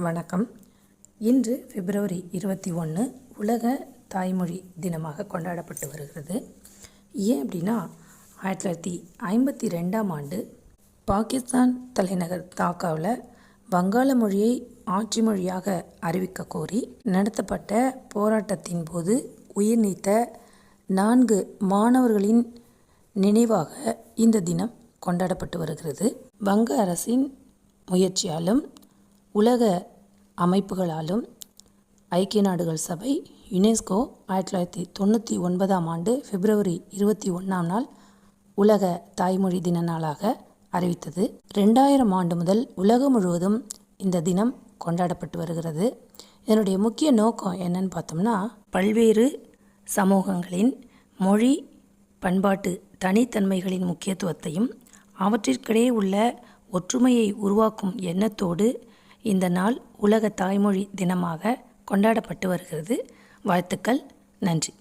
வணக்கம். இன்று பிப்ரவரி 21 உலக தாய்மொழி தினமாக கொண்டாடப்பட்டு வருகிறது. ஏன் அப்படின்னா 1952ஆம் ஆண்டு பாகிஸ்தான் தலைநகர் தாக்காவில் வங்காள மொழியை ஆட்சி மொழியாக அறிவிக்க கோரி நடத்தப்பட்ட போராட்டத்தின் போது உயிர் நீத்த 4 மாணவர்களின் நினைவாக இந்த தினம் கொண்டாடப்பட்டு வருகிறது. வங்க அரசின் முயற்சியாலும் உலக அமைப்புகளாலும் ஐக்கிய நாடுகள் சபை யுனெஸ்கோ 1999ஆம் ஆண்டு பிப்ரவரி 21ஆம் நாள் உலக தாய்மொழி தின நாளாக அறிவித்தது. 2000 ஆண்டு முதல் உலகம் முழுவதும் இந்த தினம் கொண்டாடப்பட்டு வருகிறது. இதனுடைய முக்கிய நோக்கம் என்னன்னு பார்த்தோம்னா, பல்வேறு சமூகங்களின் மொழி பண்பாட்டு தனித்தன்மைகளின் முக்கியத்துவத்தையும் அவற்றிற்கிடையே உள்ள ஒற்றுமையை உருவாக்கும் எண்ணத்தோடு இந்த நாள் உலக தாய்மொழி தினமாக கொண்டாடப்பட்டு வருகிறது. வாழ்த்துக்கள். நன்றி.